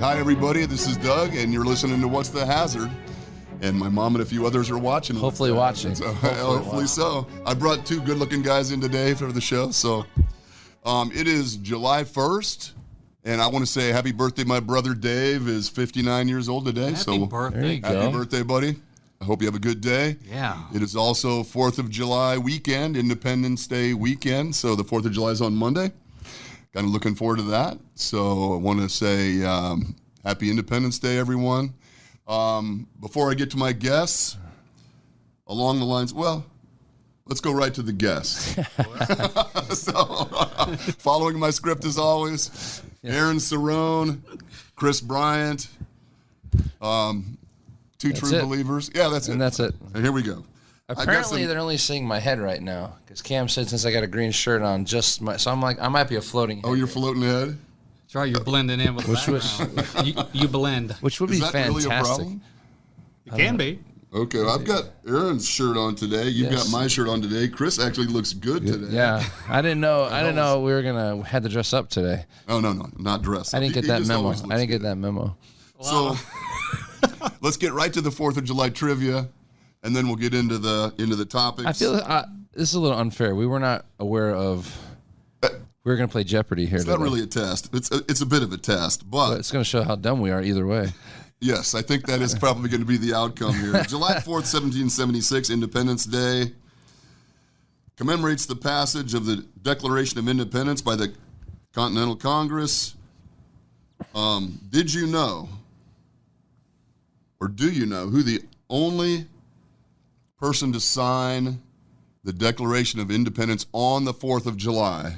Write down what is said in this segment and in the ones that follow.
Hi, everybody. This is Doug, and you're listening to What's the Hazard? And my mom and a few others are watching. Hopefully watching. So, hopefully so. I brought two good-looking guys in today for the show. So it is July 1st, and I want to say happy birthday. My brother Dave is 59 years old today. Happy birthday. Happy birthday, buddy. I hope you have a good day. Yeah. It is also 4th of July weekend, Independence Day weekend. So the 4th of July is on Monday. Kind of looking forward to that. So I want to say happy Independence Day, everyone. Before I get to my guests, along the lines, well, let's go right to the guests. So, following my script as always, Aaron Cerrone, Chris Bryant, two true believers. Yeah, that's it. And that's it. And here we go. Apparently, they're only seeing my head right now because Cam said since I got a green shirt on, so I'm like, I might be a floating head. Oh, you're floating head? That's right, you're blending in with the background. You blend. Which would be fantastic. Really a problem? It can be. Okay, well, I've got Aaron's shirt on today. You've got my shirt on today. Chris actually looks good today. Yeah, I didn't know we were had to dress up today. Oh no, not dress up. I didn't get that memo. That memo. So let's get right to the 4th of July trivia, and then we'll get into the topics. I feel this is a little unfair. We were not aware of. We were going to play Jeopardy here. It's not really a test. It's a bit of a test, but it's going to show how dumb we are either way. Yes, I think that is probably going to be the outcome here. July 4th, 1776, Independence Day, commemorates the passage of the Declaration of Independence by the Continental Congress. Did you know, or do you know, who the only person to sign the Declaration of Independence on the 4th of July?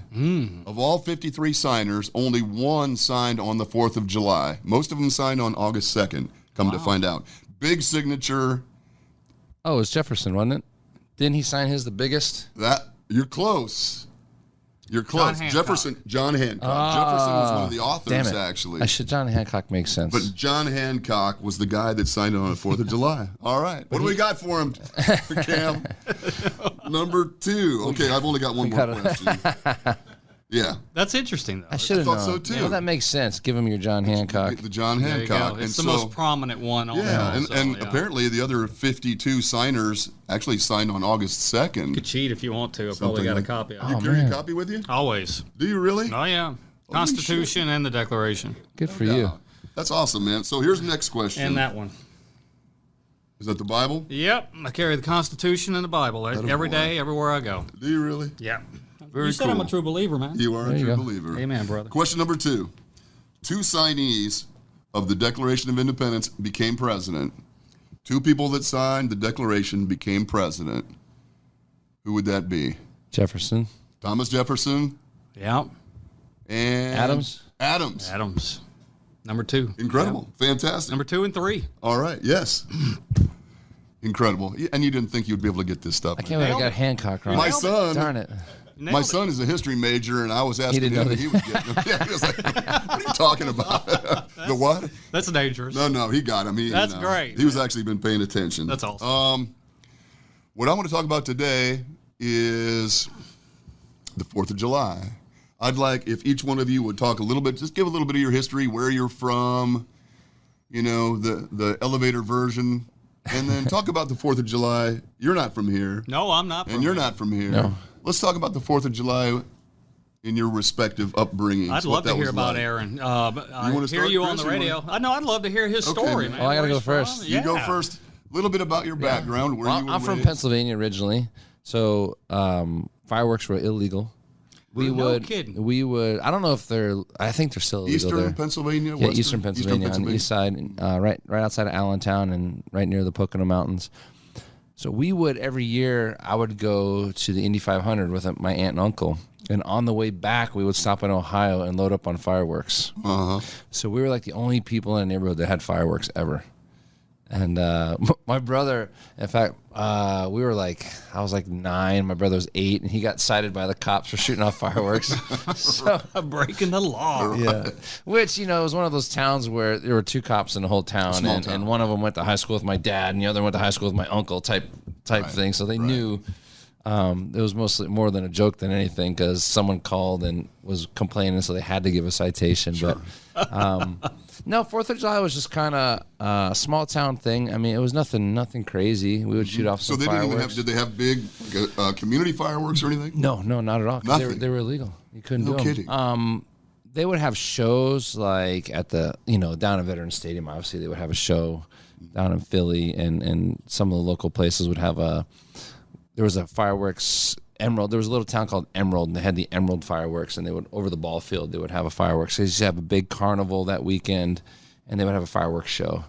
Of all 53 signers, only one signed on the 4th of July. Most of them signed on August 2nd, to find out. Big signature. Oh, it was Jefferson, wasn't it? Didn't he sign his the biggest? You're close. You're close. John Hancock. Jefferson was one of the authors, actually. John Hancock makes sense. But John Hancock was the guy that signed it on the 4th of July. All right. What do we got for him, Cam? Number 2. Okay, I've only got one more question. Yeah. That's interesting, though. I should have known. So, too. Well, that makes sense. Give him your John Hancock. The John Hancock. It's the most prominent one. Apparently the other 52 signers actually signed on August 2nd. You could cheat if you want to. I've probably got a copy of it. You carry a copy with you? Always. Do you really? Oh, yeah. Constitution and the Declaration. Good for you. That's awesome, man. So here's the next question. And that one. Is that the Bible? Yep. I carry the Constitution and the Bible every day, everywhere I go. Do you really? Yeah. Very you said cool. I'm a true believer, man. You are a true believer. Amen, brother. Question number 2. 2 signees of the Declaration of Independence became president. 2 people that signed the Declaration became president. Who would that be? Jefferson. Thomas Jefferson. Yeah. And Adams. Number 2. Incredible. Yeah. Fantastic. Number 2 and 3. All right. Yes. Incredible. And you didn't think you'd be able to get this stuff. I can't believe I got Hancock wrong. My son. Darn it. My son is a history major, and I was asking him if he would get them. Yeah, he was like, what are you talking about? The what? That's dangerous. No, he got him. That's great. He was actually been paying attention. That's awesome. What I want to talk about today is the 4th of July. I'd like if each one of you would talk a little bit, just give a little bit of your history, where you're from, the elevator version, and then talk about the 4th of July. You're not from here. No, I'm not from here. And you're not from here. No. Let's talk about the 4th of July in your respective upbringings. I'd love to hear about Aaron. I hear you on the radio. I know. I'd love to hear his story, man. Oh, I got to go first. You go first. A little bit about your background. Where you were I'm from Pennsylvania originally, so fireworks were illegal. No kidding. We would. I don't know if they're. I think they're still illegal Eastern there. Pennsylvania. Yeah, Eastern Pennsylvania on the east side, right outside of Allentown and right near the Pocono Mountains. So we would every year. I would go to the Indy 500 with my aunt and uncle, and on the way back, we would stop in Ohio and load up on fireworks. So we were like the only people in the neighborhood that had fireworks ever. And my brother, in fact, we were like, I was like 9, my brother was 8, and he got cited by the cops for shooting off fireworks. So breaking the law. Yeah, which it was one of those towns where there were 2 cops in the whole town, and one of them went to high school with my dad, and the other went to high school with my uncle, type thing. So they knew. It was mostly more than a joke than anything because someone called and was complaining, so they had to give a citation. Sure. But no, 4th of July was just kind of a small town thing. I mean, it was nothing crazy. We would shoot off some fireworks. Did they have big community fireworks or anything? No, not at all. Nothing. They were illegal. You couldn't do them. No kidding. They would have shows like at the, down at Veterans Stadium. Obviously, they would have a show down in Philly, and some of the local places would have there was a fireworks Emerald. There was a little town called Emerald, and they had the Emerald fireworks, and they would, over the ball field, they would have a fireworks. They used to have a big carnival that weekend, and they would have a fireworks show,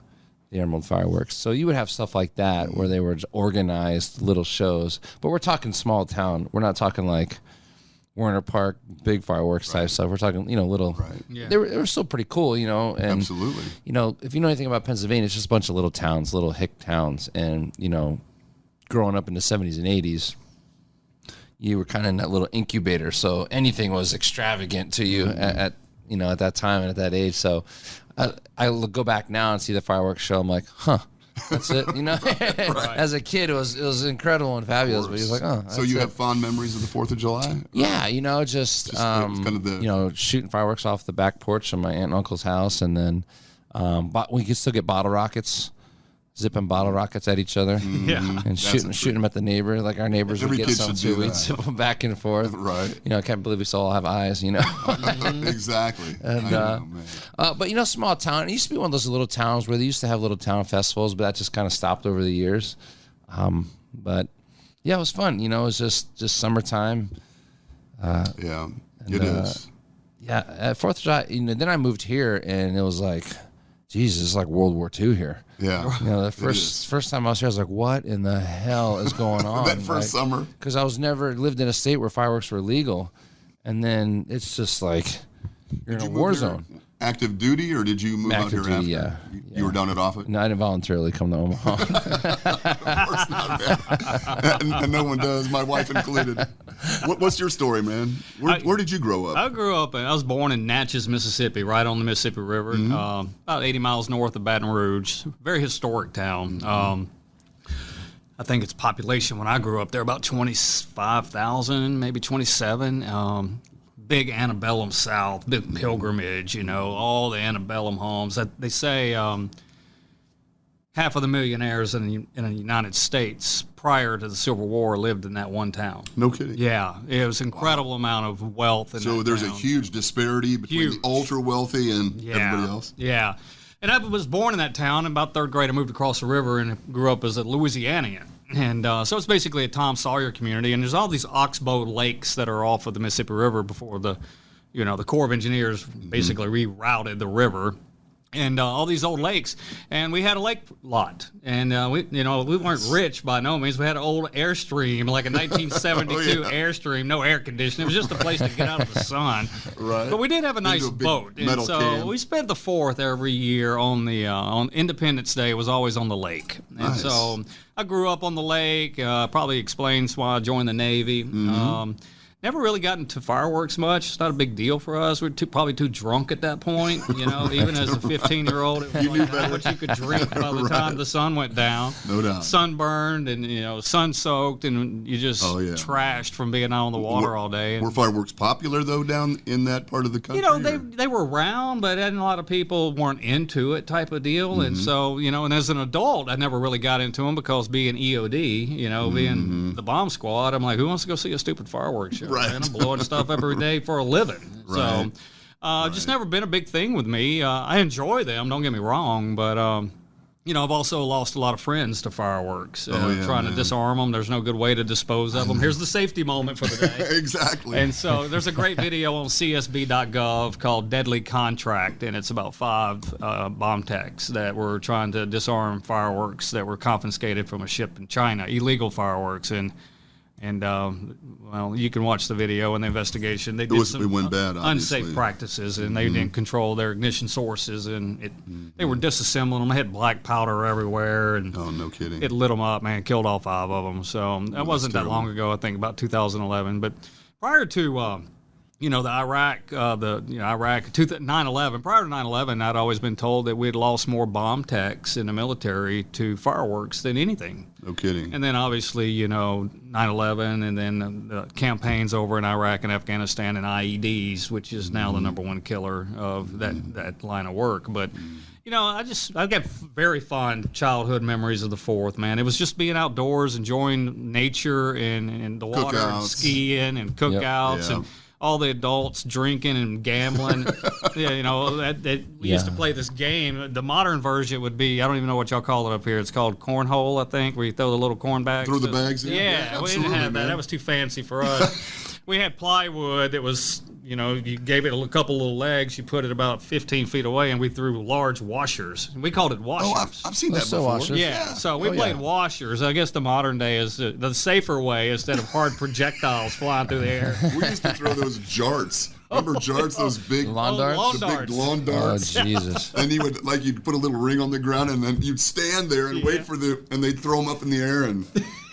the Emerald fireworks. So you would have stuff like that where they were organized little shows. But we're talking small town. We're not talking like Warner Park, big fireworks type stuff. We're talking, little. Right. Yeah. They were still pretty cool, And, absolutely. If you know anything about Pennsylvania, it's just a bunch of little towns, little hick towns. And, growing up in the 70s and 80s, you were kind of in that little incubator. So anything was extravagant to you at that time and at that age. So I go back now and see the fireworks show. I'm like, huh. That's it, Right. As a kid, it was incredible and fabulous. But he was like, oh. So you have fond memories of the 4th of July? Yeah, just kind of shooting fireworks off the back porch of my aunt and uncle's house, and then we could still get bottle rockets, zipping bottle rockets at each other, and shooting them at the neighbor. Like our neighbors would get some too. We'd zip them back and forth. Right. I can't believe we still all have eyes. Exactly. And, I know, man. But small town. It used to be one of those little towns where they used to have little town festivals, but that just kind of stopped over the years. But yeah, it was fun. It was just summertime. Yeah, it is. Yeah, at 4th of July. Then I moved here, and it was like, Jesus, it's like World War II here. Yeah. The first time I was here, I was like, what in the hell is going on? That first summer. Because I was never lived in a state where fireworks were legal. And then it's just like you're in a war zone. Active duty, or did you move out here after? Yeah. You were down at Offutt? No, I didn't voluntarily come to Omaha. Of course not, man. and no one does, my wife included. What's your story, man? Where did you grow up? I was born in Natchez, Mississippi, right on the Mississippi River, about 80 miles north of Baton Rouge. Very historic town. I think its population when I grew up there about 25,000, maybe 27. Big antebellum South, big pilgrimage, all the antebellum homes. They say half of the millionaires in the United States prior to the Civil War lived in that one town. No kidding. Yeah, it was an incredible amount of wealth. So there's a huge disparity between the ultra wealthy and everybody else. Yeah, and I was born in that town. In about 3rd grade, I moved across the river and grew up as a Louisianian. And so it's basically a Tom Sawyer community, and there's all these oxbow lakes that are off of the Mississippi River before the Corps of Engineers basically rerouted the river, and all these old lakes. And we had a lake lot, and we weren't rich by no means. We had an old Airstream, like a 1972 Airstream, no air conditioning. It was just a place to get out of the sun. Right. But we did have a nice boat, and so we spent the 4th every year on Independence Day. It was always on the lake, and so I grew up on the lake. Probably explains why I joined the Navy. Never really got into fireworks much. It's not a big deal for us. We're probably too drunk at that point, even as a 15-year-old. It was like how much you could drink by the time the sun went down. No doubt. Sunburned and, sun-soaked, and you just trashed from being out on the water all day. Were fireworks popular, though, down in that part of the country? They were around, but a lot of people weren't into it type of deal. And so, and as an adult, I never really got into them because being EOD, being the bomb squad, I'm like, who wants to go see a stupid fireworks show? Right. And I'm blowing stuff every day for a living. Right. So just never been a big thing with me. I enjoy them, don't get me wrong, but I've also lost a lot of friends to fireworks. Trying to disarm them. There's no good way to dispose of them. Here's the safety moment for the day. Exactly. And so there's a great video on csb.gov called Deadly Contract, and it's about 5 bomb techs that were trying to disarm fireworks that were confiscated from a ship in China, illegal fireworks. And you can watch the video and the investigation. They did some went bad, unsafe practices, and they didn't control their ignition sources, and they were disassembling them. They had black powder everywhere, and no kidding, it lit them up, man. Killed all 5 of them. So that wasn't that long ago. I think about 2011. But prior to the Iraq, 9/11. Prior to 9/11, I'd always been told that we had lost more bomb techs in the military to fireworks than anything. No kidding. And then obviously, 9/11, and then the campaigns over in Iraq and Afghanistan and IEDs, which is now the number one killer of that line of work. But I've got very fond childhood memories of the 4th, man. It was just being outdoors, enjoying nature and the water, and skiing and cookouts and all the adults drinking and gambling. We used to play this game. The modern version would be, I don't even know what y'all call it up here. It's called cornhole, I think, where you throw the little corn bags. Throw the bags in? Yeah, we didn't have that. Man. That was too fancy for us. We had plywood that was, you gave it a couple little legs, you put it about 15 feet away, and we threw large washers. We called it washers. Oh, I've seen that before. Washers. Yeah, so we played washers. I guess the modern day is the safer way instead of hard projectiles flying through the air. We used to throw those jarts. Remember jarts, those big lawn darts? Big lawn darts. Oh, Jesus. And you'd put a little ring on the ground, and then you'd stand there and wait and they'd throw them up in the air, and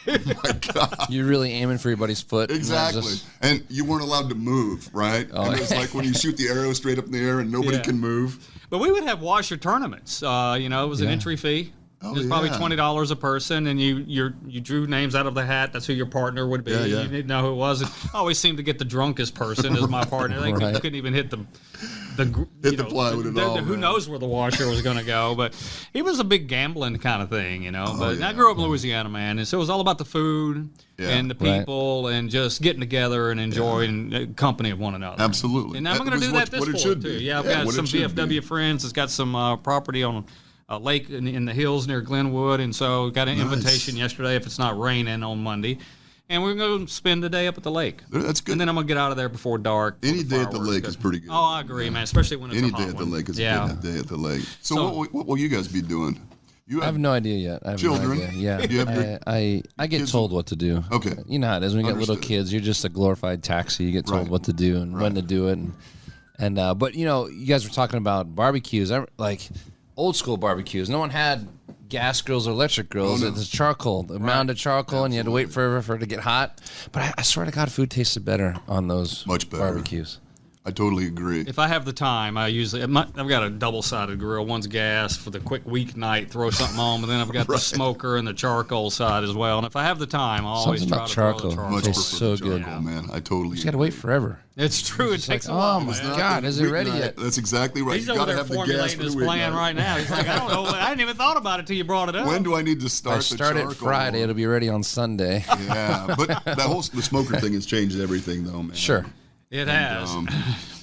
oh my God. You're really aiming for your buddy's foot. Exactly. And you weren't allowed to move, right? Oh. And it was like when you shoot the arrow straight up in the air and nobody can move. But we would have washer tournaments. It was an entry fee. It was probably $20 a person, and you drew names out of the hat. That's who your partner would be. You didn't know who it was. And I always seemed to get the drunkest person as my partner. They couldn't even hit the plywood at all. Who knows where the washer was going to go? But it was a big gambling kind of thing, But I grew up in Louisiana, man, and so it was all about the food and the people and just getting together and enjoying the company of one another. Absolutely. And I'm going to do that this fall too. Yeah, I've got some VFW friends that's got some property on a lake in the hills near Glenwood, and so got an invitation yesterday if it's not raining on Monday. And we're going to spend the day up at the lake. That's good. And then I'm going to get out of there before dark. Any day at the lake is pretty good. Oh, I agree, man, especially when it's Any a hot day at the one. lake is a good day at the lake. So what will you guys be doing? I have no idea yet. I have children? No idea. You have Yeah. I get told what to do. Okay. You know how it is when you get little kids. You're just a glorified taxi. You get told what to do and when to do it. But you guys were talking about barbecues. Like old school barbecues. No one had gas grills or electric grills. It was charcoal, a mound of charcoal, and you had to wait forever for it to get hot. But I swear to God, food tasted better on those barbecues. I totally agree. If I have the time, I've got a double-sided grill. One's gas for the quick weeknight, throw something on, but then I've got the smoker and the charcoal side as well. And if I have the time, I always try to throw the charcoal. Much tastes so good, man. I totally. You got to wait forever. It's true. It takes a while. Oh my God, is it ready yet? That's exactly right. He's over there formulating his plan right now. He's like, I don't know. I hadn't even thought about it till you brought it up. When do I need to start? I start it Friday. It'll be ready on Sunday. Yeah, but the smoker thing has changed everything, though, man. Sure, it has.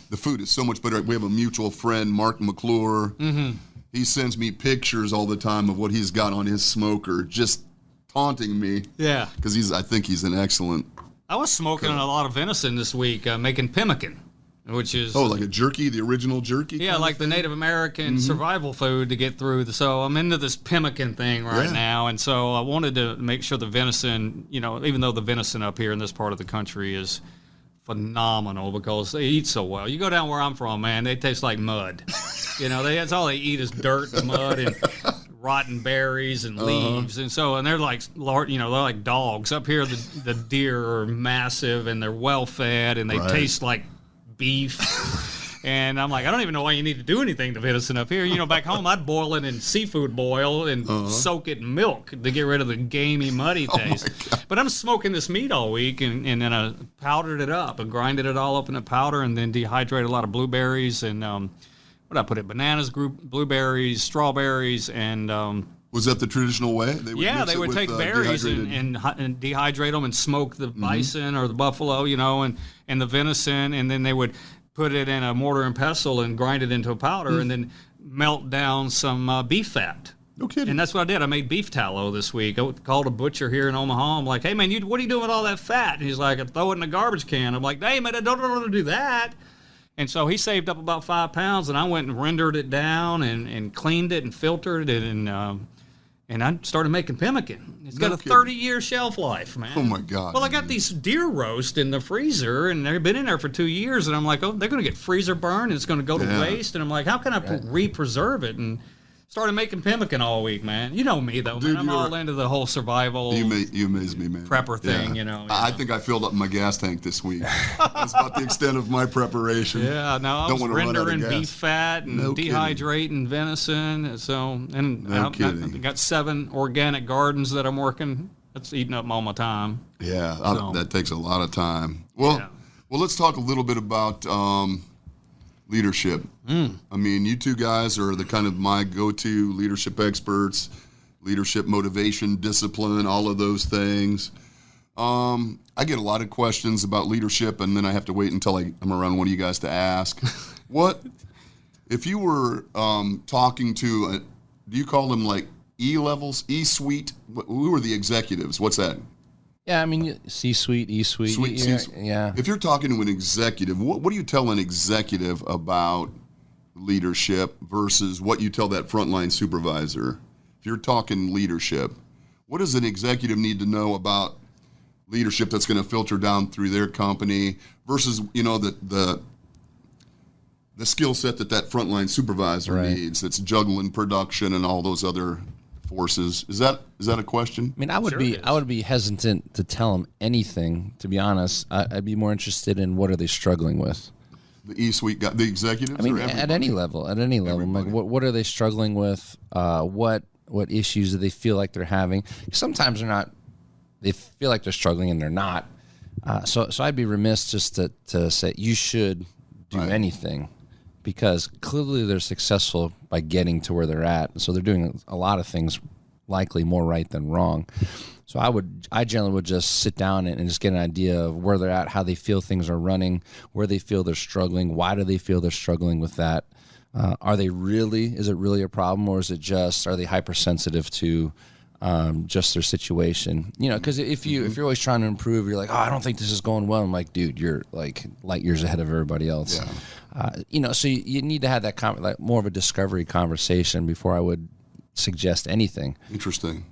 The food is so much better. We have a mutual friend, Mark McClure. Mm-hmm. He sends me pictures all the time of what he's got on his smoker, just taunting me. Yeah, because I think he's an excellent. I was smoking a lot of venison this week, making pemmican, which is like a jerky, the original jerky. Yeah, like the Native American survival food to get through. So I'm into this pemmican thing right now, and so I wanted to make sure the venison, even though the venison up here in this part of the country is phenomenal because they eat so well. You go down where I'm from, man, they taste like mud. That's all they eat is dirt and mud and rotten berries and leaves, and they're like, they're like dogs. Up here, the deer are massive and they're well fed and they taste like beef. And I'm like, I don't even know why you need to do anything to venison up here. Back home, I'd boil it in seafood boil and soak it in milk to get rid of the gamey, muddy taste. But I'm smoking this meat all week, and then I powdered it up and grinded it all up in a powder and then dehydrated a lot of blueberries and, what did I put it? Bananas, blueberries, strawberries, and... was that the traditional way? They would take berries and dehydrate them and smoke the bison or the buffalo, and the venison, and then they would put it in a mortar and pestle and grind it into a powder and then melt down some beef fat. No kidding. And that's what I did. I made beef tallow this week. I called a butcher here in Omaha. I'm like, hey, man, what are you doing with all that fat? And he's like, I throw it in a garbage can. I'm like, hey, man, I don't want to do that. And so he saved up about 5 pounds, and I went and rendered it down and cleaned it and filtered it, and I started making pemmican. It's got a 30-year shelf life, man. Oh, my God. Well, I got these deer roast in the freezer, and they've been in there for 2 years, and I'm like, oh, they're going to get freezer burned, and it's going to go to waste. And I'm like, how can I re-preserve it? And started making pemmican all week, man. You know me, though, Dude, man. I'm all into the whole survival you amaze me, man. prepper thing, you know. I think I filled up my gas tank this week. That's about the extent of my preparation. Yeah, no, I was rendering beef fat and dehydrating venison. So, and I got 7 organic gardens that I'm working. That's eating up all my time. Yeah, that takes a lot of time. Well, let's talk a little bit about leadership. I mean, you two guys are the kind of my go-to leadership experts, leadership motivation, discipline, all of those things. I get a lot of questions about leadership, and then I have to wait until I'm around one of you guys to ask. What if you were talking to do you call them like E-levels, E-suite? Who are the executives? What's that? Yeah, I mean, C-suite, E-suite. Yeah. If you're talking to an executive, what do you tell an executive about leadership versus what you tell that frontline supervisor? If you're talking leadership, what does an executive need to know about leadership that's going to filter down through their company versus, the skill set that frontline supervisor needs that's juggling production and all those other forces? Is that a question? I mean, I would be hesitant to tell them anything, to be honest. I'd be more interested in what are they struggling with. The E-suite guy, the executives? I mean, at any level. Like, what are they struggling with? What issues do they feel like they're having? Sometimes they feel like they're struggling and they're not. So I'd be remiss just to say you should do anything, because clearly they're successful by getting to where they're at. So they're doing a lot of things likely more right than wrong. So I generally would just sit down and just get an idea of where they're at, how they feel things are running, where they feel they're struggling, why do they feel they're struggling with that? Is it really a problem, or is it just, are they hypersensitive to just their situation? Because if you're always trying to improve, you're like, I don't think this is going well. I'm like, dude, you're like light years ahead of everybody else. Yeah. So you need to have that like more of a discovery conversation before I would suggest anything. Interesting.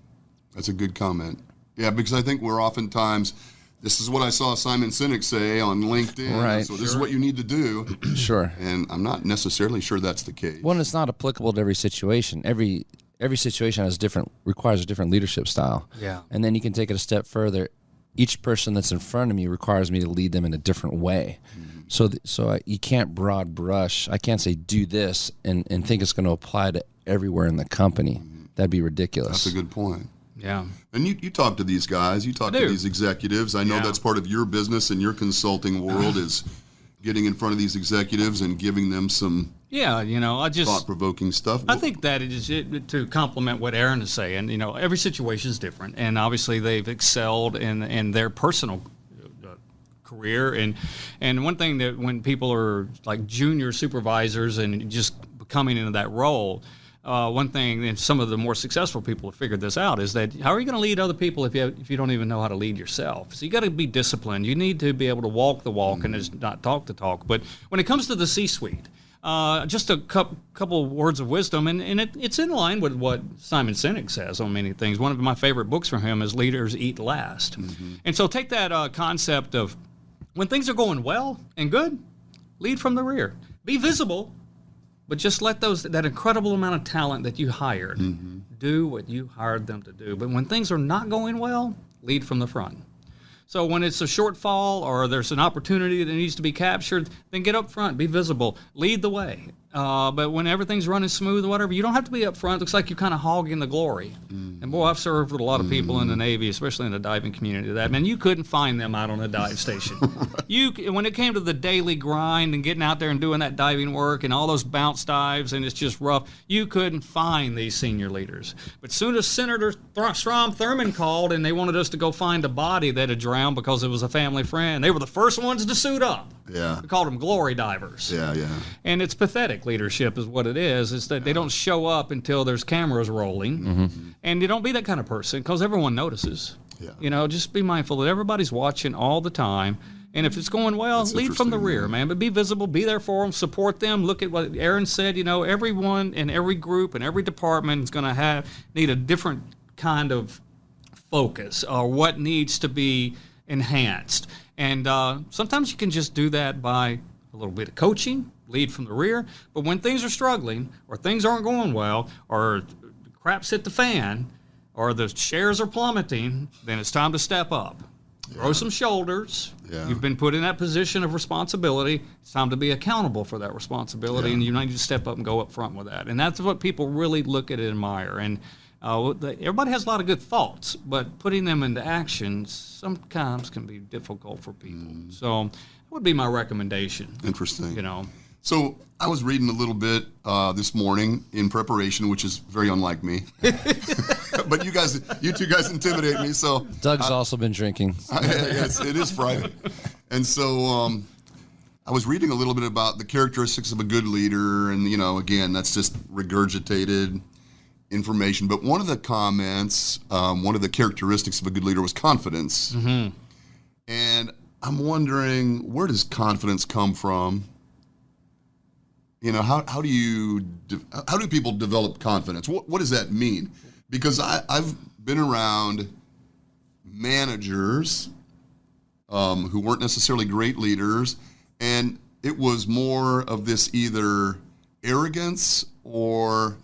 That's a good comment. Yeah, because I think we're oftentimes, this is what I saw Simon Sinek say on LinkedIn. Right. So this is what you need to do. Sure. And I'm not necessarily sure that's the case. Well, it's not applicable to every situation. Every situation requires a different leadership style. Yeah. And then you can take it a step further. Each person that's in front of me requires me to lead them in a different way. Mm-hmm. So you can't broad brush. I can't say do this and think it's going to apply to everywhere in the company. Mm-hmm. That'd be ridiculous. That's a good point. Yeah. And you talk to these guys. You talk to these executives. I know that's part of your business and your consulting world is getting in front of these executives and giving them some thought-provoking stuff. I think that is to complement what Aaron is saying. Every situation is different, and obviously they've excelled in their personal career. And one thing that when people are like junior supervisors and just coming into that role, one thing, and some of the more successful people have figured this out, is that how are you going to lead other people if you don't even know how to lead yourself? So you got to be disciplined. You need to be able to walk the walk and just not talk the talk. But when it comes to the C-suite, just a couple words of wisdom, and it's in line with what Simon Sinek says on many things. One of my favorite books from him is Leaders Eat Last. Mm-hmm. And so take that concept of when things are going well and good, lead from the rear. Be visible. But just let that incredible amount of talent that you hired do what you hired them to do. But when things are not going well, lead from the front. So when it's a shortfall or there's an opportunity that needs to be captured, then get up front, be visible, lead the way. But when everything's running smooth or whatever, you don't have to be up front. It looks like you're kind of hogging the glory. And boy, I've served with a lot of people in the Navy, especially in the diving community, that, man, you couldn't find them out on a dive station. When it came to the daily grind and getting out there and doing that diving work and all those bounce dives and it's just rough, you couldn't find these senior leaders. But as soon as Senator Strom Thurmond called and they wanted us to go find a body that had drowned because it was a family friend, they were the first ones to suit up. Yeah. We called them glory divers. Yeah. And it's pathetic leadership is what it is. It's that they don't show up until there's cameras rolling. And you don't be that kind of person because everyone notices. Yeah. Just be mindful that everybody's watching all the time. And if it's going well, lead from the rear, man. But be visible, be there for them, support them. Look at what Aaron said. Everyone in every group and every department is going to need a different kind of focus or what needs to be enhanced. And sometimes you can just do that by a little bit of coaching, lead from the rear. But when things are struggling, or things aren't going well, or crap's hit the fan, or the shares are plummeting, then it's time to step up. Throw some shoulders. Yeah. You've been put in that position of responsibility. It's time to be accountable for that responsibility, and you need to step up and go up front with that. And that's what people really look at and admire. And everybody has a lot of good thoughts, but putting them into action sometimes can be difficult for people. So that would be my recommendation. Interesting. You know. So I was reading a little bit this morning in preparation, which is very unlike me. But you two guys intimidate me. So Doug's also been drinking. Yes, it is Friday. And so I was reading a little bit about the characteristics of a good leader. And, again, that's just regurgitated information. But one of the comments, one of the characteristics of a good leader was confidence. Mm-hmm. And I'm wondering, where does confidence come from? How do people develop confidence? What does that mean? Because I've been around managers who weren't necessarily great leaders, and it was more of this either arrogance or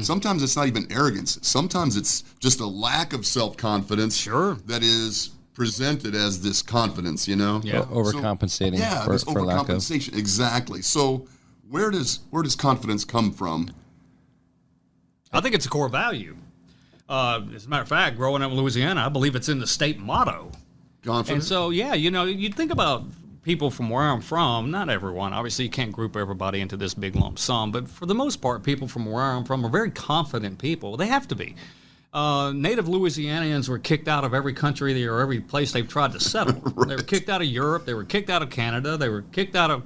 sometimes it's not even arrogance. Sometimes it's just a lack of self-confidence that is presented as this confidence, Yeah. Overcompensating. This for lack of. overcompensation. Exactly. So where does confidence come from? I think it's a core value. As a matter of fact, growing up in Louisiana, I believe it's in the state motto. Confidence. And so, you think about people from where I'm from, not everyone. Obviously, you can't group everybody into this big lump sum. But for the most part, people from where I'm from are very confident people. They have to be. Native Louisianians were kicked out of every country or every place they've tried to settle. Right. They were kicked out of Europe. They were kicked out of Canada. They were kicked out of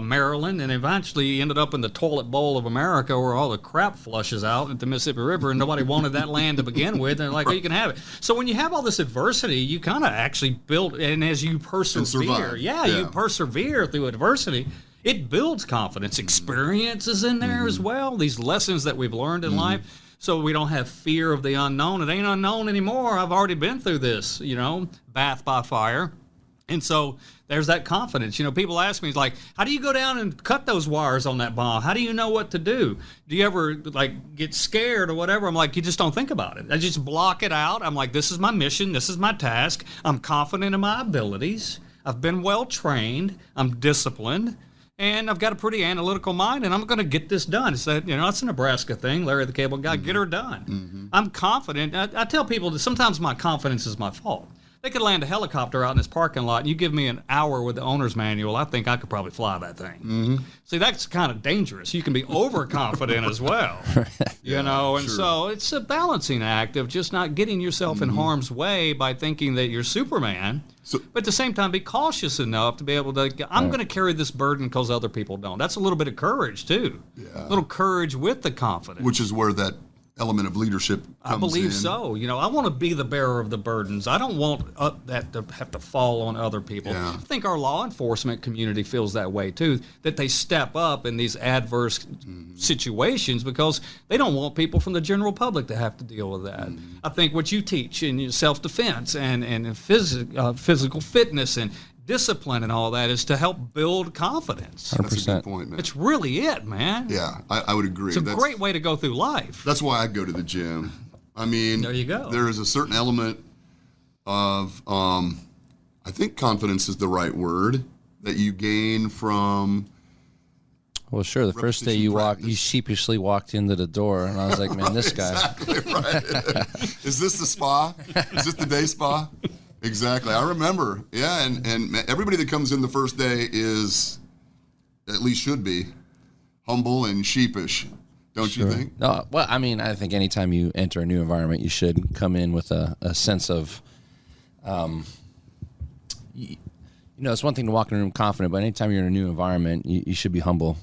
Maryland, and eventually ended up in the toilet bowl of America where all the crap flushes out at the Mississippi River, and nobody wanted that land to begin with. And they're like, oh, you can have it. So when you have all this adversity, you kind of actually build, and as you persevere, you persevere through adversity, it builds confidence. Experience is in there as well, these lessons that we've learned in life. So we don't have fear of the unknown. It ain't unknown anymore. I've already been through this, bath by fire. And so there's that confidence. People ask me, like, how do you go down and cut those wires on that bomb? How do you know what to do? Do you ever, get scared or whatever? I'm like, you just don't think about it. I just block it out. I'm like, this is my mission. This is my task. I'm confident in my abilities. I've been well trained. I'm disciplined. And I've got a pretty analytical mind, and I'm going to get this done. It's that, it's a Nebraska thing. Larry the Cable Guy, get her done. I'm confident. I tell people that sometimes my confidence is my fault. They could land a helicopter out in this parking lot, and you give me an hour with the owner's manual, I think I could probably fly that thing. See, that's kind of dangerous. You can be overconfident as well, so it's a balancing act of just not getting yourself in harm's way by thinking that you're Superman, but at the same time be cautious enough to be able to, I'm going to carry this burden because other people don't. That's a little bit of courage, too. Yeah. A little courage with the confidence. Which is where that element of leadership comes I believe in. so. I want to be the bearer of the burdens. I don't want that to have to fall on other people. Yeah. I think our law enforcement community feels that way too, that they step up in these adverse situations because they don't want people from the general public to have to deal with that. I think what you teach in self-defense and physical fitness and discipline and all that is to help build confidence. 100%. That's a good point, man. It's really it, man. Yeah, I would agree. It's a great way to go through life. That's why I go to the gym. I mean, there you go. There is a certain element of, I think confidence is the right word, that you gain from. Well, sure. The first day you sheepishly walked into the door, and I was like, man, this guy. Exactly right. Is this the spa? Is this the day spa? Exactly. I remember. Yeah, and everybody that comes in the first day is, at least should be, humble and sheepish. Don't you think? No. Well, I mean, I think anytime you enter a new environment, you should come in with a sense of, it's one thing to walk in a room confident, but anytime you're in a new environment, you should be humble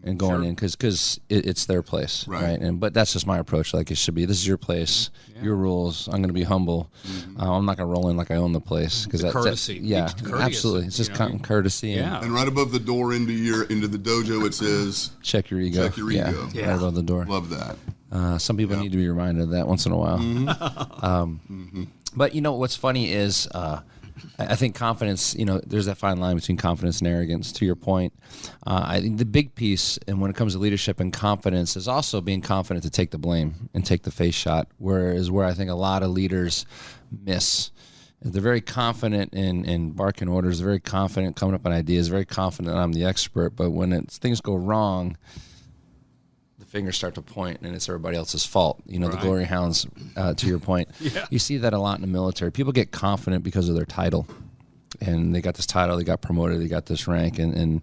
and going in because it's their place, right? But that's just my approach. Like, it should be, this is your place, your rules. I'm going to be humble. I'm not going to roll in like I own the place because that's courtesy. Absolutely. It's just courtesy. And right above the door into the dojo, it says, "Check your ego." Check your ego. Yeah. Right above the door. Love that. Some people need to be reminded of that once in a while. But what's funny is I think confidence, there's that fine line between confidence and arrogance, to your point. I think the big piece, and when it comes to leadership and confidence, is also being confident to take the blame and take the face shot, where I think a lot of leaders miss. They're very confident in barking orders, very confident coming up with ideas, very confident I'm the expert, but when things go wrong, the fingers start to point and it's everybody else's fault. The glory hounds, to your point. Yeah. You see that a lot in the military. People get confident because of their title. And they got this title, they got promoted, they got this rank, and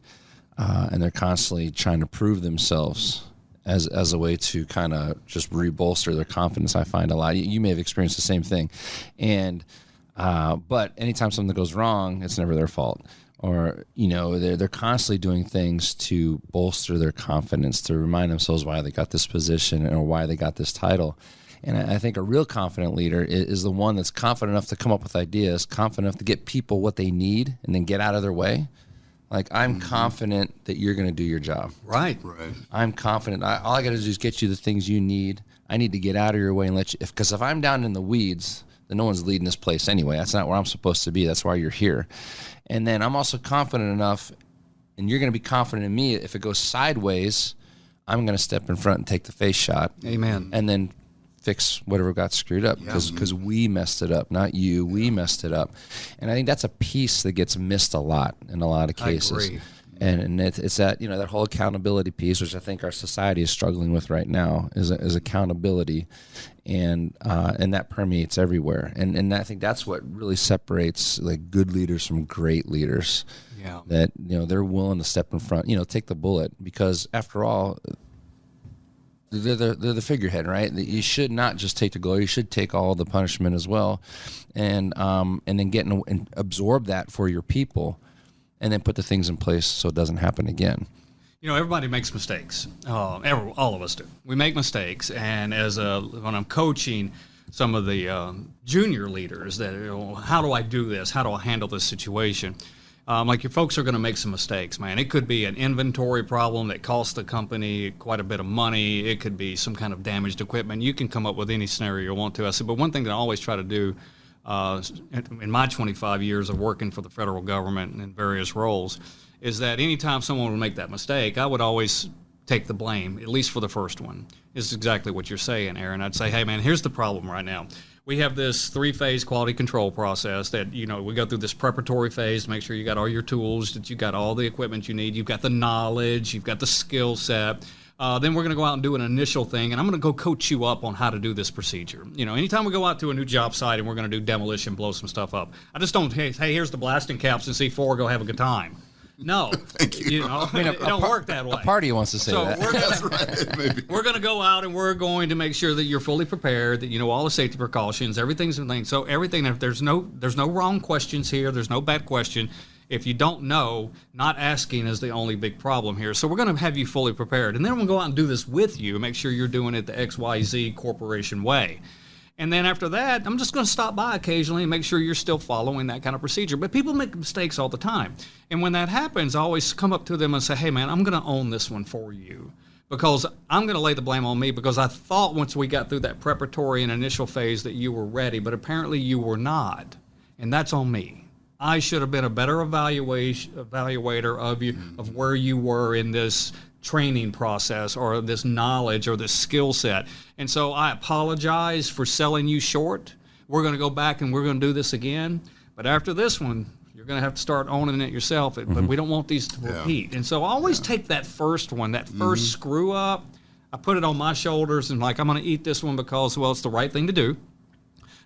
they're constantly trying to prove themselves as a way to kind of just re-bolster their confidence. I find a lot. You may have experienced the same thing. And but anytime something goes wrong, it's never their fault. Or, they're constantly doing things to bolster their confidence, to remind themselves why they got this position or why they got this title. And I think a real confident leader is the one that's confident enough to come up with ideas, confident enough to get people what they need and then get out of their way. Like, I'm confident that you're going to do your job. Right. I'm confident. All I got to do is get you the things you need. I need to get out of your way and let you, because if I'm down in the weeds, then no one's leading this place anyway. That's not where I'm supposed to be. That's why you're here. And then I'm also confident enough, and you're going to be confident in me. If it goes sideways, I'm going to step in front and take the face shot. Amen. And then fix whatever got screwed up, because we messed it up, not you. We messed it up. And I think that's a piece that gets missed a lot in a lot of cases. I agree. And it's that, that whole accountability piece, which I think our society is struggling with right now, is accountability, and that permeates everywhere. And I think that's what really separates like good leaders from great leaders. Yeah. That they're willing to step in front, take the bullet, because after all, they're the figurehead, right? You should not just take the glory; you should take all the punishment as well, and then get and absorb that for your people. And then put the things in place so it doesn't happen again. Everybody makes mistakes. All of us do. We make mistakes, and when I'm coaching some of the junior leaders, that how do I do this? How do I handle this situation? Like, your folks are going to make some mistakes, man. It could be an inventory problem that costs the company quite a bit of money. It could be some kind of damaged equipment. You can come up with any scenario you want to. I said, but one thing that I always try to do in my 25 years of working for the federal government in various roles, is that anytime someone would make that mistake, I would always take the blame, at least for the first one. It's exactly what you're saying, Aaron. I'd say, hey, man, here's the problem right now. We have this 3-phase quality control process that, we go through this preparatory phase to make sure you got all your tools, that you got all the equipment you need, you've got the knowledge, you've got the skill set. Then we're going to go out and do an initial thing, and I'm going to go coach you up on how to do this procedure. Anytime we go out to a new job site and we're going to do demolition, blow some stuff up, I just don't, hey, here's the blasting caps and C4, go have a good time. No. Thank you. It don't work that way. A party wants to say that. That's right. We're going to go out and we're going to make sure that you're fully prepared, that you know all the safety precautions, everything's in line. So everything, if there's no wrong questions here, there's no bad question. If you don't know, not asking is the only big problem here. So we're going to have you fully prepared. And then we'll go out and do this with you, make sure you're doing it the XYZ corporation way. And then after that, I'm just going to stop by occasionally and make sure you're still following that kind of procedure. But people make mistakes all the time. And when that happens, I always come up to them and say, hey, man, I'm going to own this one for you, because I'm going to lay the blame on me, because I thought once we got through that preparatory and initial phase that you were ready, but apparently you were not. And that's on me. I should have been a better evaluator of you, of where you were in this training process or this knowledge or this skill set. And so I apologize for selling you short. We're going to go back and we're going to do this again. But after this one, you're going to have to start owning it yourself. But we don't want these to repeat. And so I always take that first one, that first screw up, I put it on my shoulders and like, I'm going to eat this one because, well, it's the right thing to do.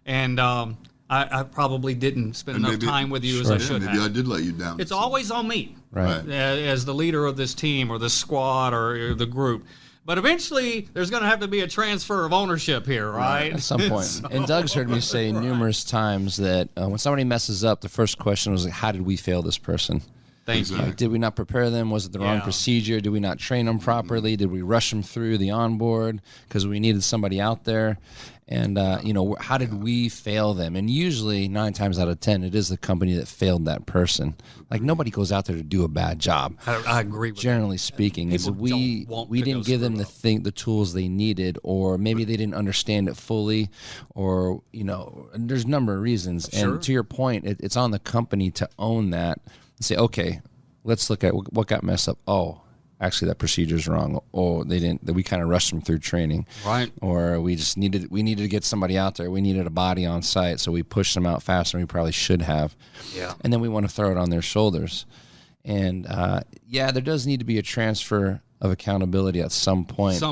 And I probably didn't spend enough time with you as I should have. Maybe I did let you down. It's always on me, Right. As the leader of this team or this squad or the group. But eventually, there's going to have to be a transfer of ownership here, right? At some point. So, and Doug's heard me say numerous times that when somebody messes up, the first question was, like, how did we fail this person? Thank you. Like, did we not prepare them? Was it the wrong procedure? Did we not train them properly? Did we rush them through the onboard because we needed somebody out there? And, how did we fail them? And usually 9 times out of 10, it is the company that failed that person. Like, nobody goes out there to do a bad job. I agree with Generally speaking, is we didn't give them the tools they needed, or maybe they didn't understand it fully, or, there's a number of reasons. Sure. And to your point, it's on the company to own that and say, okay, let's look at what got messed up. Oh, actually that procedure's wrong. Oh, we kind of rushed them through training. Right. Or we needed to get somebody out there. We needed a body on site, so we pushed them out faster than we probably should have. Yeah. And then we want to throw it on their shoulders. And there does need to be a transfer of accountability at some point.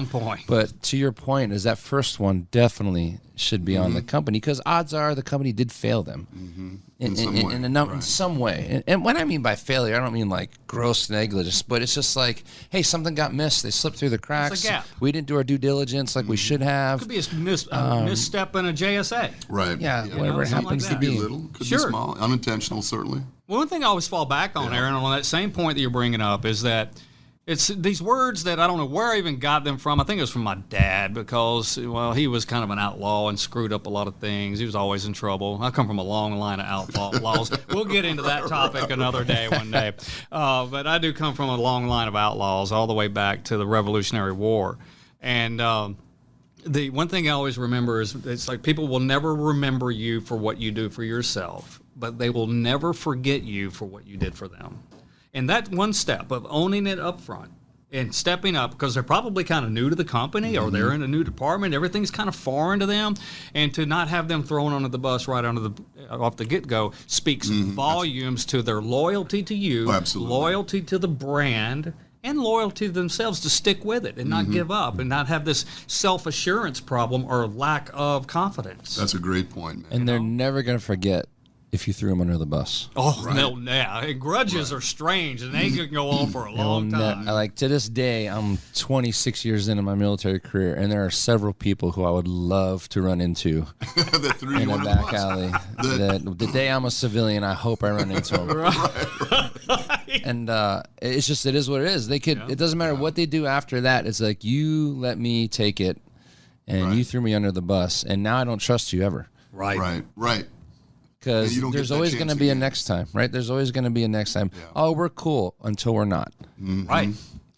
But to your point, is that first one definitely should be on the company, because odds are the company did fail them in some way. And what I mean by failure, I don't mean like gross negligence, but it's just like, hey, something got missed. They slipped through the cracks. It's a gap. We didn't do our due diligence like we should have. Could be a misstep in a JSA. Right. Yeah, whatever it happens to be. Could be little, could be small, unintentional, certainly. Well, one thing I always fall back on, Aaron, on that same point that you're bringing up, is that it's these words that I don't know where I even got them from. I think it was from my dad, because, well, he was kind of an outlaw and screwed up a lot of things. He was always in trouble. I come from a long line of outlaws. We'll get into that topic another day, one day. But I do come from a long line of outlaws all the way back to the Revolutionary War. And the one thing I always remember is, it's like, people will never remember you for what you do for yourself, but they will never forget you for what you did for them. And that one step of owning it up front and stepping up, because they're probably kind of new to the company, or they're in a new department, everything's kind of foreign to them, and to not have them thrown under the bus right off the get-go speaks volumes to their loyalty to you, loyalty to the brand, and loyalty to themselves to stick with it and not give up and not have this self-assurance problem or lack of confidence. That's a great point, man. And they're never going to forget if you threw them under the bus. Oh, no, yeah. Grudges are strange, and they can go on for a long time. Like, to this day, I'm 26 years into my military career, and there are several people who I would love to run into in a back alley. The day I'm a civilian, I hope I run into them. Right. And it is what it is. They could. It doesn't matter what they do after that. It's like, you let me take it, and you threw me under the bus, and now I don't trust you ever. Right. Because there's always going to be a next time, right? There's always going to be a next time. Yeah. Oh, we're cool until we're not. Right.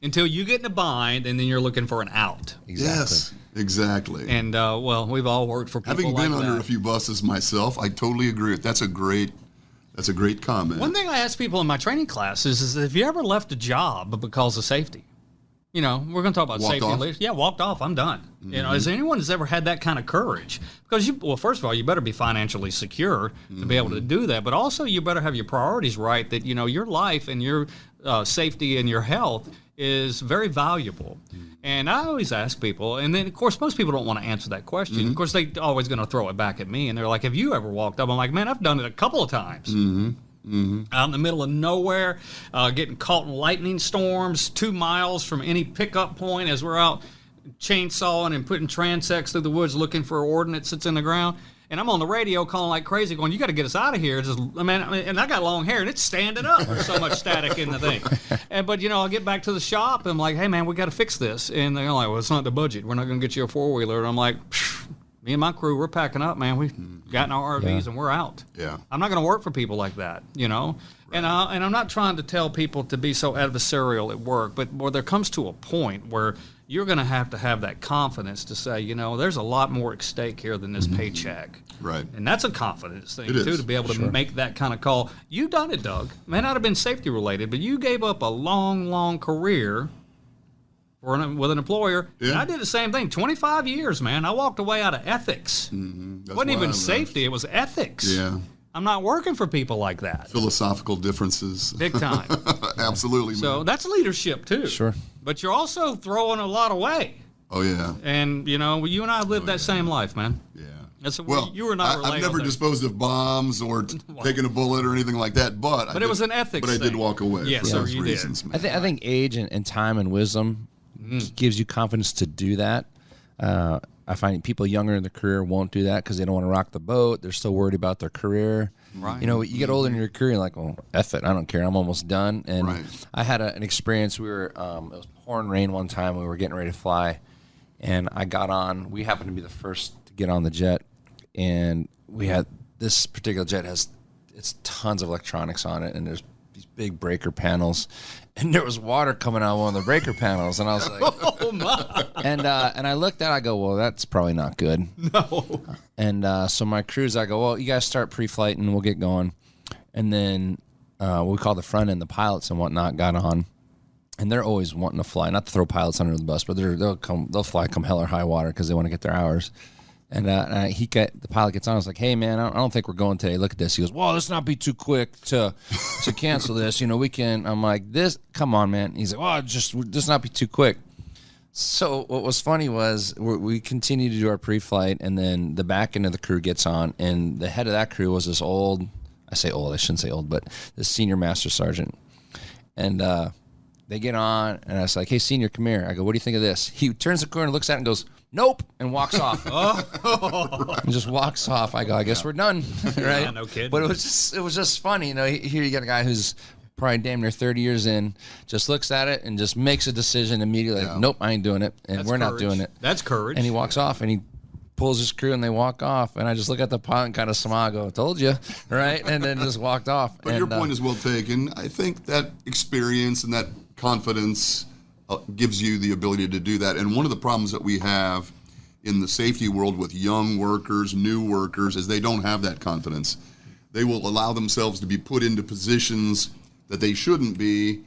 Until you get in a bind, and then you're looking for an out. Exactly. Yes, exactly. And, well, we've all worked for people Having been like under that. a few buses myself, I totally agree with That's a great comment. One thing I ask people in my training classes is, have you ever left a job because of safety? We're going to talk about safety and leadership. Yeah, walked off. I'm done. Has anyone has ever had that kind of courage? Because first of all, you better be financially secure to be able to do that. But also, you better have your priorities right. That your life and your safety and your health is very valuable. And I always ask people, and then of course most people don't want to answer that question. Of course, they're always going to throw it back at me, and they're like, "Have you ever walked up?" I'm like, "Man, I've done it a couple of times." Out in the middle of nowhere, getting caught in lightning storms, 2 miles from any pickup point as we're out chainsawing and putting transects through the woods looking for ordnance that's in the ground. And I'm on the radio calling like crazy, going, "You got to get us out of here!" And I got long hair, and it's standing up. There's so much static in the thing. But I'll get back to the shop, and I'm like, "Hey, man, we got to fix this." And they're like, "Well, it's not the budget. We're not going to get you a 4-wheeler." And I'm like, me and my crew, we're packing up, man. We've gotten our RVs and we're out. Yeah. I'm not going to work for people like that, Right. And I'm not trying to tell people to be so adversarial at work, but there comes to a point where you're going to have that confidence to say, there's a lot more at stake here than this paycheck. Right. And that's a confidence thing, too, to be able to make that kind of call. You done it, Doug. May not have been safety related, but you gave up a long, long career with an employer. Yeah. And I did the same thing. 25 years, man. I walked away out of ethics. It wasn't even safety. It was ethics. Yeah. I'm not working for people like that. Philosophical differences. Big time. Absolutely, man. So that's leadership, too. Sure. But you're also throwing a lot away. Oh, yeah. And, you and I have lived that same life, man. Yeah. You were not I've never disposed of bombs or taken a bullet or anything like that, but it was an ethics thing. But I did walk away for those reasons, did. man. I think age and time and wisdom gives you confidence to do that. I find people younger in their career won't do that because they don't want to rock the boat. They're still worried about their career. Right. You get older in your career, you're like, "Oh, F it, I don't care. I'm almost done." And I had an experience. We were it was pouring rain one time. We were getting ready to fly, And I got on. We happened to be the first to get on the jet, and we had this particular jet it's tons of electronics on it, and there's these big breaker panels, and there was water coming out of one of the breaker panels, and I was like, oh my! And I looked at it, I go, well, that's probably not good. No. And so my crews, I go, well, you guys start pre-flight and we'll get going. And then we call the front end, the pilots and whatnot, got on. And they're always wanting to fly, not to throw pilots under the bus, but they'll fly come hell or high water because they want to get their hours. And the pilot gets on. I was like, hey, man, I don't think we're going today. Look at this. He goes, well, let's not be too quick to cancel this. You know, we can. I'm like, come on, man. He's like, well, just not be too quick. So what was funny was we continued to do our pre-flight, and then the back end of the crew gets on, and the head of that crew was this old, I shouldn't say old, but this senior master sergeant. And they get on, and I was like, hey, senior, come here. I go, what do you think of this? He turns the corner, looks at it, and goes, nope, and walks off. And just walks off. I go, I guess we're done, right? Yeah, no kidding. But it was just funny. You know, here you got a guy who's probably damn near 30 years in, just looks at it and just makes a decision immediately. Like, nope, I ain't doing it, and we're not doing it. That's courage. And he walks off, and he pulls his crew, and they walk off. And I just look at the pilot and kind of smile, go, told you, right? And then just walked off. But your point is well taken. I think that experience and that confidence gives you the ability to do that. And one of the problems that we have in the safety world with young workers, new workers, is they don't have that confidence. They will allow themselves to be put into positions that they shouldn't be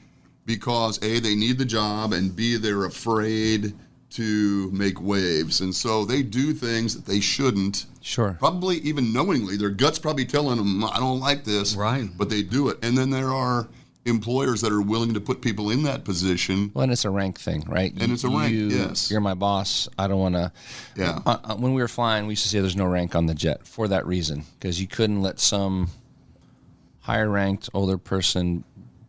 because, A, they need the job, and B, they're afraid to make waves. And so they do things that they shouldn't. Sure. Probably even knowingly. Their gut's probably telling them, I don't like this. Right. But they do it. And then there are employers that are willing to put people in that position. Well, and it's a rank thing, right? And it's a rank, yes. You're my boss. I don't want to. Yeah. When we were flying, we used to say there's no rank on the jet for that reason, because you couldn't let some higher ranked older person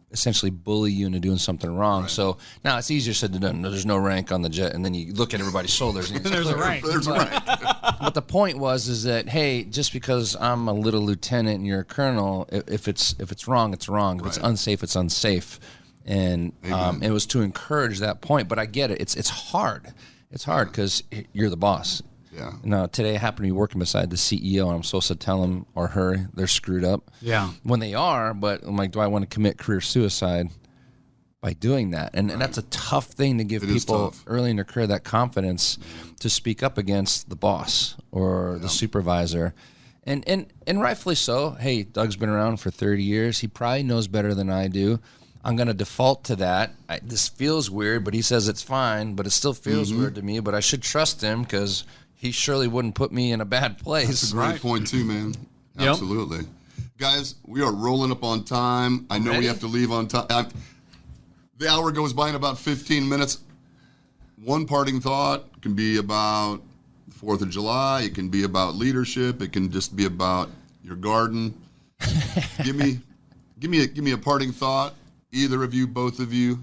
essentially bully you into doing something wrong. Right. So now it's easier said than done. No, there's no rank on the jet, and then you look at everybody's shoulders. And there's a rank. There's a rank. But the point is that, hey, just because I'm a little lieutenant and you're a colonel, if it's wrong, it's wrong. If it's unsafe, it's unsafe. And it was to encourage that point. But I get it. It's hard. It's hard because you're the boss. Yeah. Now, today I happen to be working beside the CEO, and I'm supposed to tell him or her they're screwed up. Yeah. When they are, but I'm like, do I want to commit career suicide by doing that? And that's a tough thing to give people early in their career, that confidence to speak up against the boss or the supervisor. And rightfully so. Hey, Doug's been around for 30 years. He probably knows better than I do. I'm going to default to that. This feels weird, but he says it's fine, but it still feels weird to me. But I should trust him because he surely wouldn't put me in a bad place. That's a great point, too, man. Absolutely. Guys, we are rolling up on time. I know we have to leave on time. The hour goes by in about 15 minutes. One parting thought can be about the 4th of July. It can be about leadership. It can just be about your garden. Give me a parting thought. Either of you, both of you.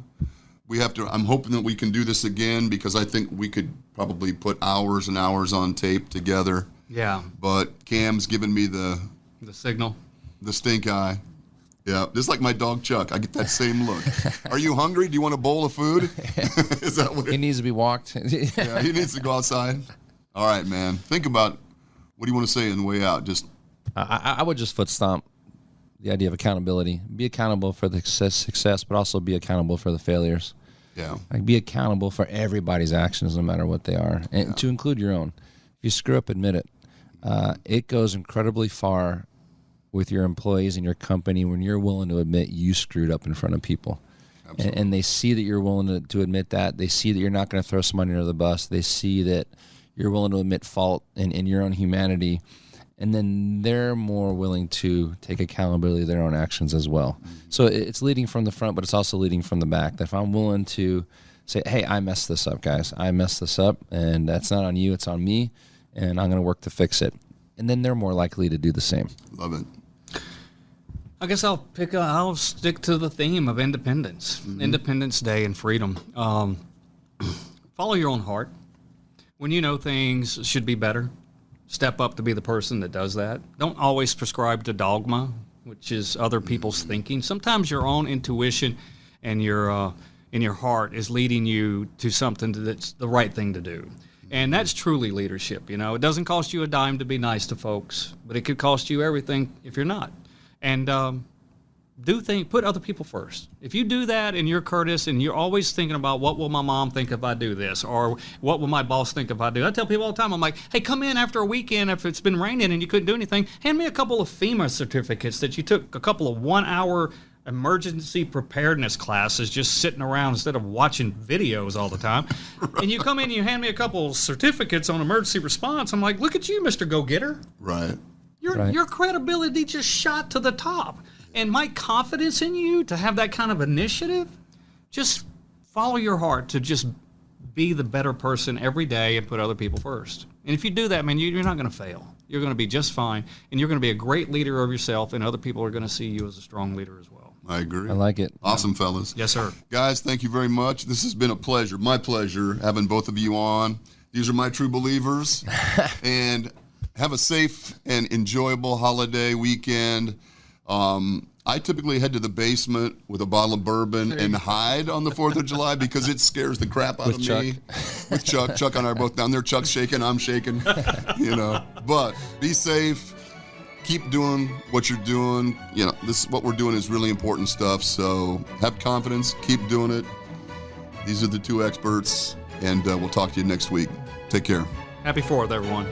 I'm hoping that we can do this again because I think we could probably put hours and hours on tape together. Yeah. But Cam's giving me the signal. The stink eye. Yeah, just like my dog Chuck. I get that same look. Are you hungry? Do you want a bowl of food? Is that what he needs to be walked? Yeah, he needs to go outside. All right, man. Think about what do you want to say on the way out? Just I would just foot stomp the idea of accountability. Be accountable for the success, but also be accountable for the failures. Yeah. Like be accountable for everybody's actions, no matter what they are, and to include your own. If you screw up, admit it. It goes incredibly far with your employees and your company when you're willing to admit you screwed up in front of people. And they see that you're willing to admit that. They see that you're not going to throw somebody under the bus. They see that you're willing to admit fault in your own humanity. And then they're more willing to take accountability of their own actions as well. Mm-hmm. So it's leading from the front, but it's also leading from the back. If I'm willing to say, hey, I messed this up, guys. I messed this up, and that's not on you. It's on me, and I'm going to work to fix it. And then they're more likely to do the same. Love it. I guess I'll stick to the theme of independence, Independence Day and freedom. Follow your own heart. When you know things should be better, step up to be the person that does that. Don't always prescribe to dogma, which is other people's thinking. Sometimes your own intuition and your in your heart is leading you to something that's the right thing to do. And that's truly leadership. You know, it doesn't cost you a dime to be nice to folks, but it could cost you everything if you're not. And put other people first. If you do that and you're Curtis and you're always thinking about what will my mom think if I do this, or what will my boss think if I do. I tell people all the time, I'm like, hey, come in after a weekend if it's been raining and you couldn't do anything, hand me a couple of FEMA certificates that you took a couple of 1-hour emergency preparedness classes just sitting around instead of watching videos all the time. And you come in and you hand me a couple of certificates on emergency response. I'm like, look at you, Mr. Go-Getter. Right. Your credibility just shot to the top. And my confidence in you to have that kind of initiative, just follow your heart to just be the better person every day and put other people first. And if you do that, man, you're not going to fail. You're going to be just fine. And you're going to be a great leader of yourself, and other people are going to see you as a strong leader as well. I agree. I like it. Awesome, fellas. Yes, sir. Guys, thank you very much. This has been a pleasure, my pleasure, having both of you on. These are my true believers. And have a safe and enjoyable holiday weekend. I typically head to the basement with a bottle of bourbon and hide on the 4th of July because it scares the crap out of me. With Chuck. Chuck and I are both down there. Chuck's shaking, I'm shaking. But be safe. Keep doing what you're doing. This what we're doing is really important stuff. So have confidence. Keep doing it. These are the two experts, and we'll talk to you next week. Take care. Happy 4th, everyone.